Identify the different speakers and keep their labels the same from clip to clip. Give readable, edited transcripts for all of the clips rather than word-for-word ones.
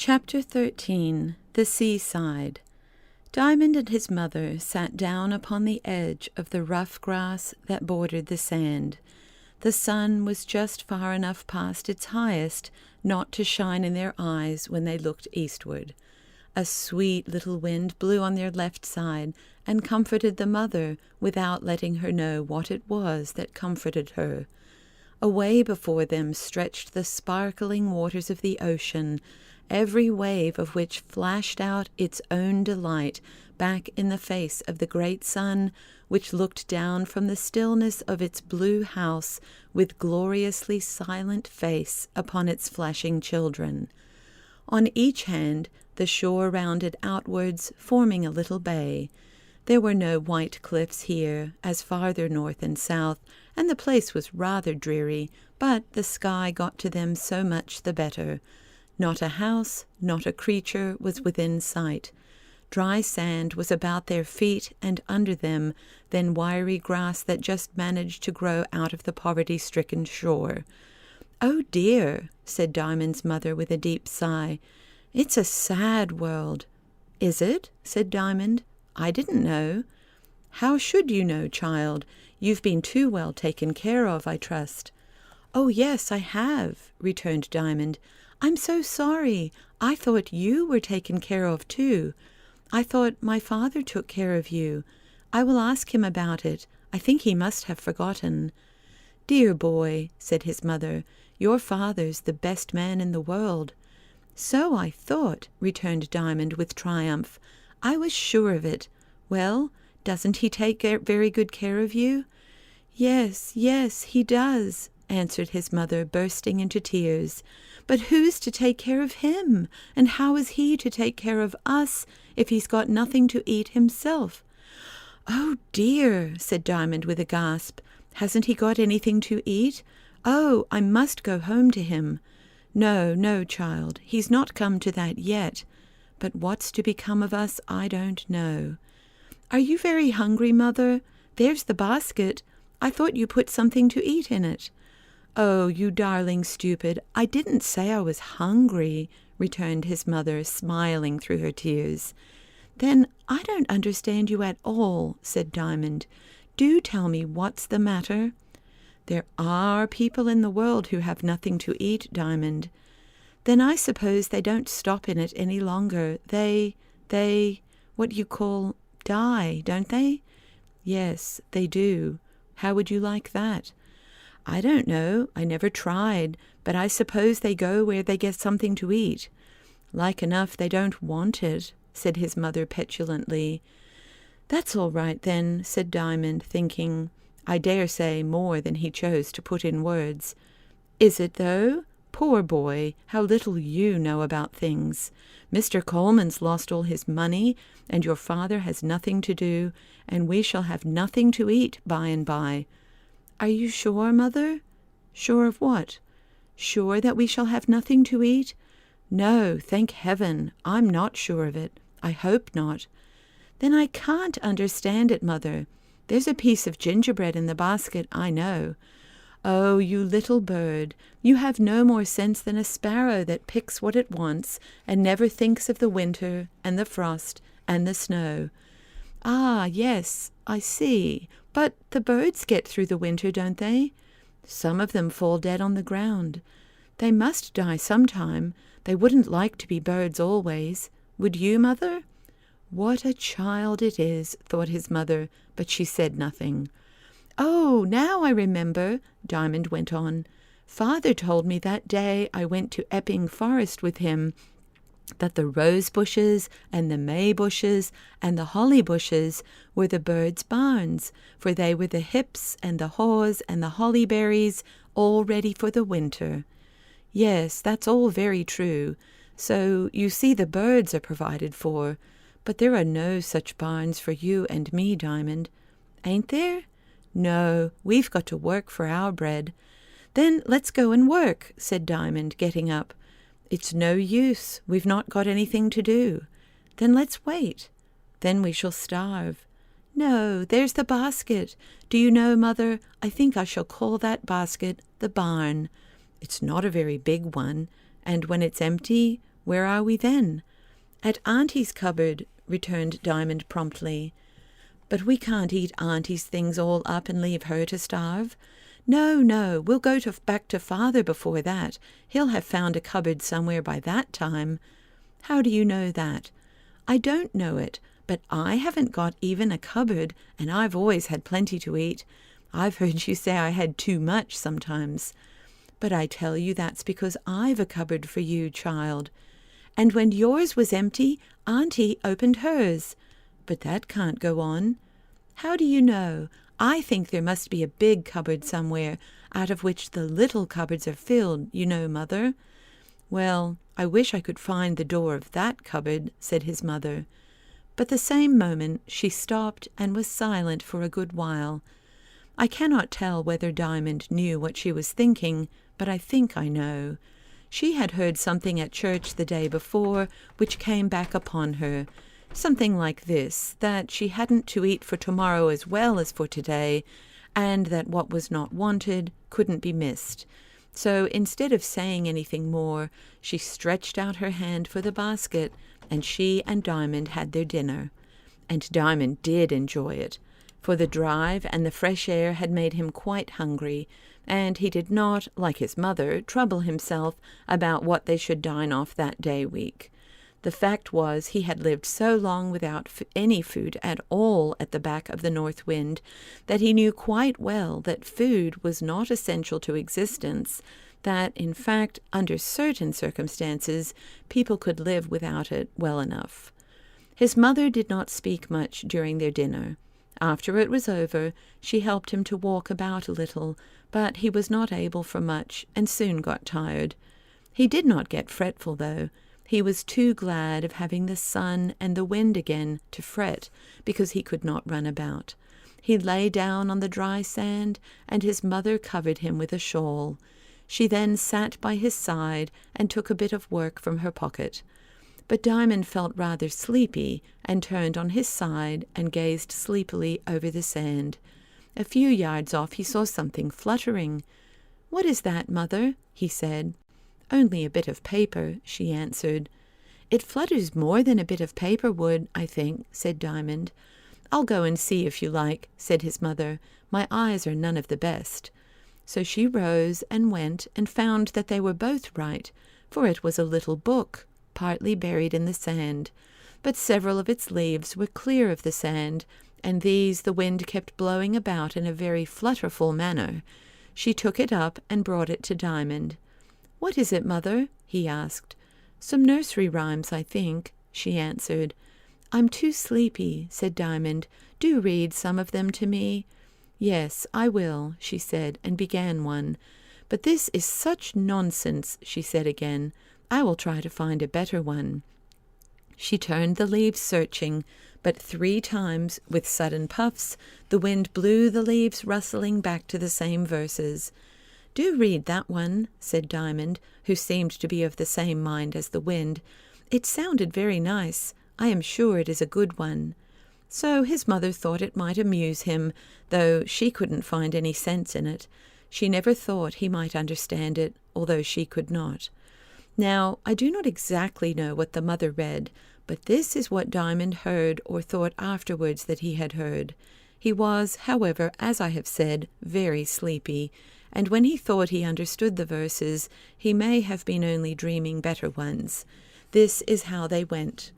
Speaker 1: Chapter 13. The Seaside. Diamond and his mother sat down upon the edge of the rough grass that bordered the sand. The sun was just far enough past its highest not to shine in their eyes when they looked eastward. A sweet little wind blew on their left side and comforted the mother without letting her know what it was that comforted her. Away before them stretched the sparkling waters of the ocean, every wave of which flashed out its own delight back in the face of the great sun, which looked down from the stillness of its blue house with gloriously silent face upon its flashing children. On each hand the shore rounded outwards, forming a little bay. There were no white cliffs here, as farther north and south, and the place was rather dreary, but the sky got to them so much the better. Not a house, not a creature was within sight. Dry sand was about their feet and under them, then wiry grass that just managed to grow out of the poverty-stricken shore. "Oh dear," said Diamond's mother with a deep sigh. "It's a sad world." "Is it?" said Diamond. "I didn't know." "How should you know, child? You've been too well taken care of, I trust." "Oh, yes, I have," returned Diamond. "I'm so sorry. I thought you were taken care of, too. I thought my father took care of you. I will ask him about it. I think he must have forgotten." "Dear boy," said his mother, "your father's the best man in the world." "So I thought," returned Diamond with triumph. "I was sure of it. Well, doesn't he take very good care of you?" "Yes, yes, he does," answered his mother, bursting into tears. "But who's to take care of him? And how is he to take care of us if he's got nothing to eat himself?" "Oh dear," said Diamond with a gasp. "Hasn't he got anything to eat? Oh, I must go home to him." "No, no, child, he's not come to that yet. But what's to become of us, I don't know." "Are you very hungry, mother? There's the basket. I thought you put something to eat in it." "Oh, you darling stupid, I didn't say I was hungry," returned his mother, smiling through her tears. "Then I don't understand you at all," said Diamond. "Do tell me what's the matter." "There are people in the world who have nothing to eat, Diamond." "Then I suppose they don't stop in it any longer. They, what you call, die, don't they?" "Yes, they do. How would you like that?" "I don't know. I never tried, but I suppose they go where they get something to eat." "Like enough they don't want it," said his mother petulantly. "That's all right then," said Diamond, thinking, I dare say, more than he chose to put in words. "Is it, though? Poor boy, how little you know about things. Mr. Coleman's lost all his money, and your father has nothing to do, and we shall have nothing to eat by and by." "Are you sure, mother?" "Sure of what?" "Sure that we shall have nothing to eat?" "No, thank heaven, I'm not sure of it. I hope not." "Then I can't understand it, mother. There's a piece of gingerbread in the basket, I know." "Oh, you little bird, you have no more sense than a sparrow that picks what it wants and never thinks of the winter and the frost and the snow." "Ah, yes, I see. But the birds get through the winter, don't they?" "Some of them fall dead on the ground." "They must die sometime. They wouldn't like to be birds always. Would you, mother?" "What a child it is," thought his mother, but she said nothing. "Oh, now I remember," Diamond went on. "Father told me that day I went to Epping Forest with him that the rose bushes and the may bushes and the holly bushes were the birds' barns, for they were the hips and the haws and the holly berries, all ready for the winter." "Yes, that's all very true. So you see the birds are provided for. But there are no such barns for you and me, Diamond." "Ain't there?" "No, we've got to work for our bread." "Then let's go and work," said Diamond, getting up. "It's no use. We've not got anything to do." "Then let's wait." "Then we shall starve." "No, there's the basket. Do you know, mother, I think I shall call that basket the barn. It's not a very big one, and when it's empty, Where are we then?" "At Auntie's cupboard," returned Diamond promptly. "But we can't eat Auntie's things all up and leave her to starve." No, we'll go back to Father before that. He'll have found a cupboard somewhere by that time." "How do you know that?" "I don't know it, but I haven't got even a cupboard, and I've always had plenty to eat. I've heard you say I had too much sometimes. But I tell you that's because I've a cupboard for you, child. And when yours was empty, Auntie opened hers. But that can't go on." "How do you know? I think there must be a big cupboard somewhere, out of which the little cupboards are filled, you know, Mother." "Well, I wish I could find the door of that cupboard," said his mother. But the same moment she stopped and was silent for a good while. I cannot tell whether Diamond knew what she was thinking, but I think I know. She had heard something at church the day before which came back upon her. Something like this, that she hadn't to eat for tomorrow as well as for today, and that what was not wanted couldn't be missed. So instead of saying anything more, she stretched out her hand for the basket, and she and Diamond had their dinner. And Diamond did enjoy it, for the drive and the fresh air had made him quite hungry, and he did not, like his mother, trouble himself about what they should dine off that day week. The fact was he had lived so long without any food at all at the back of the North Wind that he knew quite well that food was not essential to existence, that, in fact, under certain circumstances, people could live without it well enough. His mother did not speak much during their dinner. After it was over, she helped him to walk about a little, but he was not able for much and soon got tired. He did not get fretful, though. He was too glad of having the sun and the wind again to fret, because he could not run about. He lay down on the dry sand, and his mother covered him with a shawl. She then sat by his side and took a bit of work from her pocket. But Diamond felt rather sleepy, and turned on his side and gazed sleepily over the sand. A few yards off he saw something fluttering. "What is that, Mother?" he said. "Only a bit of paper," she answered. "It flutters more than a bit of paper would, I think," said Diamond. "I'll go and see if you like," said his mother. "My eyes are none of the best." So she rose and went and found that they were both right, for it was a little book, partly buried in the sand. But several of its leaves were clear of the sand, and these the wind kept blowing about in a very flutterful manner. She took it up and brought it to Diamond. "What is it, Mother?" he asked. "Some nursery rhymes, I think," she answered. "I'm too sleepy," said Diamond. "Do read some of them to me." "Yes, I will," she said, and began one. "But this is such nonsense," she said again. "I will try to find a better one." She turned the leaves searching, but 3 times, with sudden puffs, the wind blew the leaves rustling back to the same verses. "Do read that one," said Diamond, who seemed to be of the same mind as the wind. "It sounded very nice. I am sure it is a good one." So his mother thought it might amuse him, though she couldn't find any sense in it. She never thought he might understand it, although she could not. Now, I do not exactly know what the mother read, but this is what Diamond heard or thought afterwards that he had heard. He was, however, as I have said, very sleepy, and when he thought he understood the verses, he may have been only dreaming better ones. This is how they went.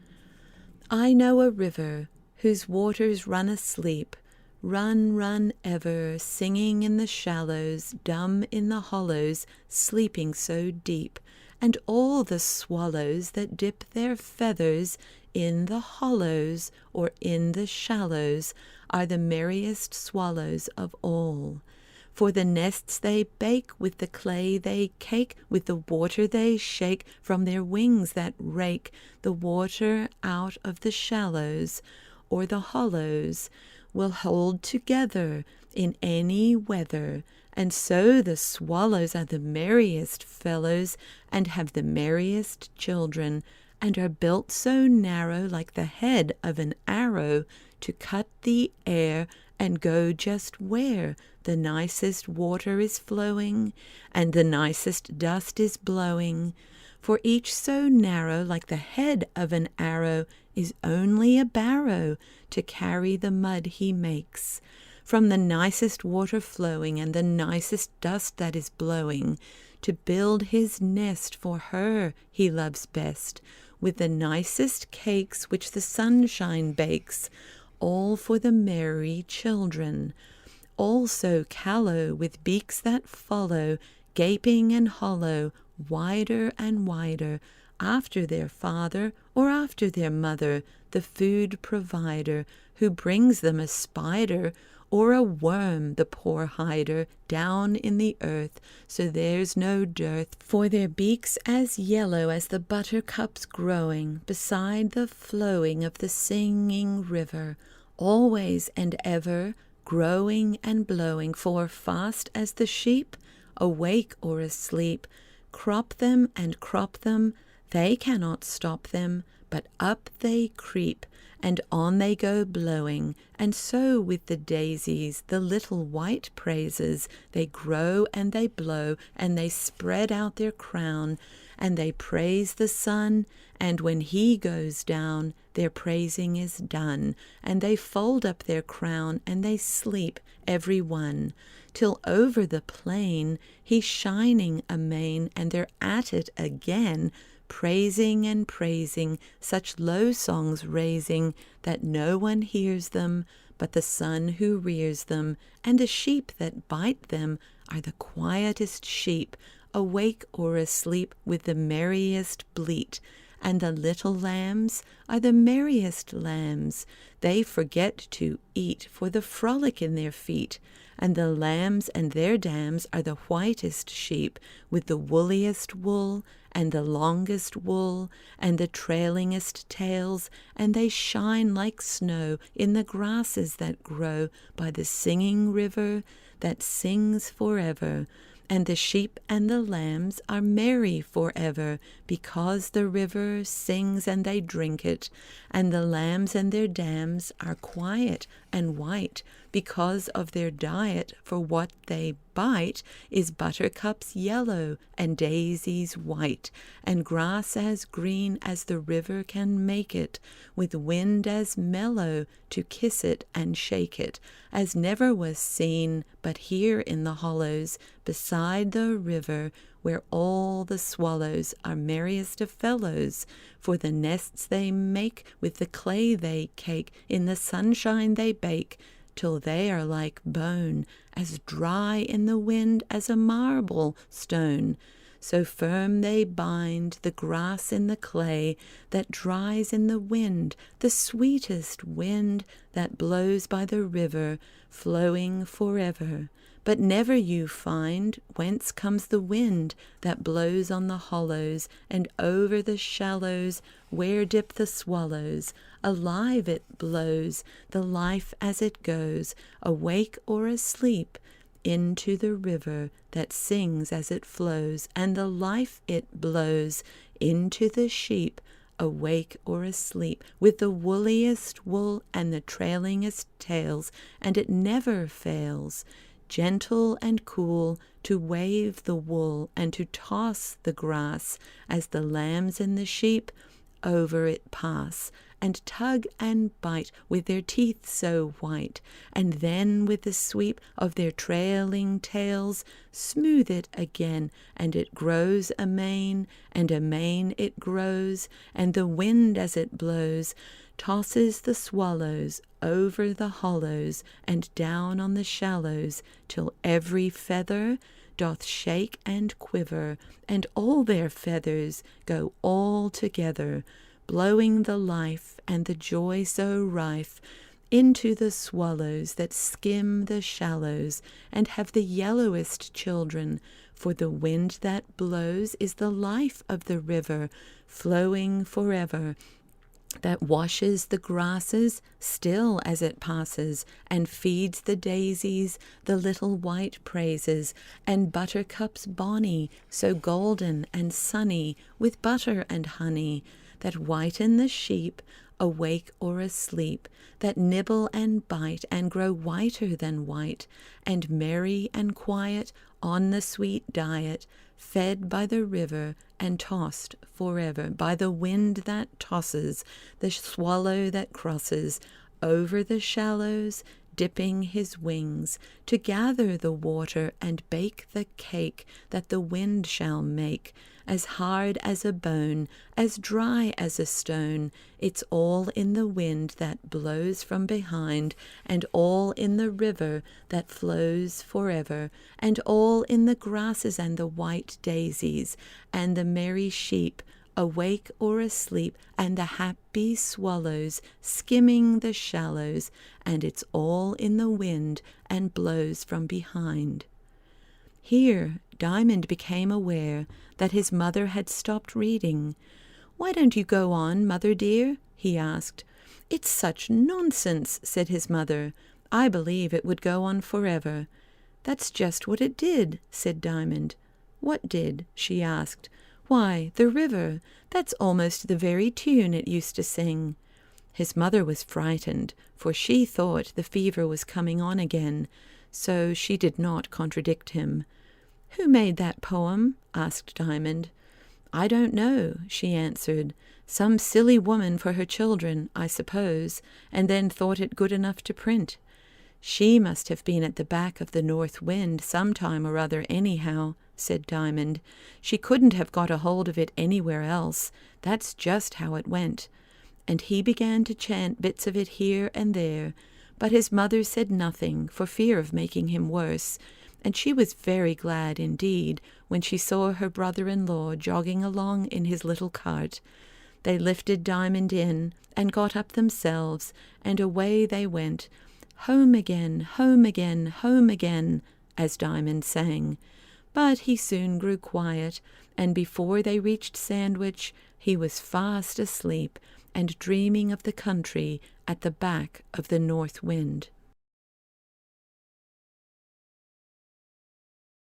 Speaker 1: "I know a river whose waters run asleep, run ever, singing in the shallows, dumb in the hollows, sleeping so deep. And all the swallows that dip their feathers in the hollows or in the shallows are the merriest swallows of all. For the nests they bake, with the clay they cake, with the water they shake from their wings that rake the water out of the shallows or the hollows, will hold together in any weather. And so the swallows are the merriest fellows, and have the merriest children, and are built so narrow like the head of an arrow, to cut the air and go just where the nicest water is flowing, and the nicest dust is blowing. For each so narrow, like the head of an arrow, is only a barrow to carry the mud he makes. From the nicest water flowing and the nicest dust that is blowing, to build his nest for her he loves best, with the nicest cakes which the sunshine bakes, all for the merry children. All so callow, with beaks that follow, gaping and hollow, wider and wider, after their father or after their mother, the food provider, who brings them a spider or a worm, the poor hider, down in the earth, so there's no dearth, for their beaks as yellow as the buttercups growing beside the flowing of the singing river, always and ever growing and blowing, for fast as the sheep, awake or asleep, crop them and crop them, they cannot stop them, but up they creep, and on they go blowing. And so with the daisies, the little white praises, they grow and they blow, and they spread out their crown, and they praise the sun, and when he goes down, their praising is done, and they fold up their crown, and they sleep, every one, till over the plain he's shining amain, and they're at it again, praising and praising, such low songs raising, that no one hears them but the sun who rears them, and the sheep that bite them are the quietest sheep, awake or asleep with the merriest bleat, and the little lambs are the merriest lambs, they forget to eat for the frolic in their feet, and the lambs and their dams are the whitest sheep, with the woolliest wool, and the longest wool, and the trailingest tails, and they shine like snow in the grasses that grow by the singing river that sings forever. And the sheep and the lambs are merry forever, because the river sings and they drink it, and the lambs and their dams are quiet and white, because of their diet, for what they bite is buttercups yellow and daisies white, and grass as green as the river can make it, with wind as mellow to kiss it and shake it, as never was seen but here in the hollows beside the river, where all the swallows are merriest of fellows, for the nests they make with the clay they cake, in the sunshine they bake, till they are like bone, as dry in the wind as a marble stone. So firm they bind the grass in the clay, that dries in the wind, the sweetest wind that blows by the river, flowing forever. But never you find whence comes the wind that blows on the hollows, and over the shallows where dip the swallows. Alive it blows, the life as it goes, awake or asleep, into the river that sings as it flows, and the life it blows into the sheep, awake or asleep, with the woolliest wool and the trailingest tails, and it never fails, gentle and cool, to wave the wool and to toss the grass, as the lambs and the sheep over it pass, and tug and bite with their teeth so white, and then with the sweep of their trailing tails smooth it again, and it grows amain, and amain it grows, and the wind as it blows tosses the swallows over the hollows and down on the shallows, till every feather doth shake and quiver, and all their feathers go all together, blowing the life and the joy so rife into the swallows that skim the shallows, and have the yellowest children, for the wind that blows is the life of the river, flowing forever, that washes the grasses still as it passes, and feeds the daisies, the little white praises, and buttercups bonny, so golden and sunny, with butter and honey, that whiten the sheep, awake or asleep, that nibble and bite, and grow whiter than white, and merry and quiet on the sweet diet, fed by the river and tossed forever by the wind that tosses, the swallow that crosses over the shallows, dipping his wings to gather the water and bake the cake that the wind shall make, as hard as a bone, as dry as a stone. It's all in the wind that blows from behind, and all in the river that flows forever, and all in the grasses and the white daisies, and the merry sheep, awake or asleep, and the happy swallows skimming the shallows, and it's all in the wind and blows from behind. Here Diamond became aware that his mother had stopped reading. "Why don't you go on, mother dear?" he asked. "It's such nonsense," said his mother. "I believe it would go on forever." "That's just what it did," said Diamond. "What did?" she asked. "Why, the river. That's almost the very tune it used to sing." His mother was frightened, for she thought the fever was coming on again, so she did not contradict him. "Who made that poem?" asked Diamond. "I don't know," she answered. "Some silly woman for her children, I suppose, and then thought it good enough to print. She must have been at the back of the north wind some time or other anyhow," said Diamond. "She couldn't have got a hold of it anywhere else. That's just how it went." And he began to chant bits of it here and there, but his mother said nothing for fear of making him worse, and she was very glad indeed when she saw her brother-in-law jogging along in his little cart. They lifted Diamond in and got up themselves, and away they went, "Home again, home again, home again," as Diamond sang. But he soon grew quiet, and before they reached Sandwich he was fast asleep and dreaming of the country at the back of the north wind.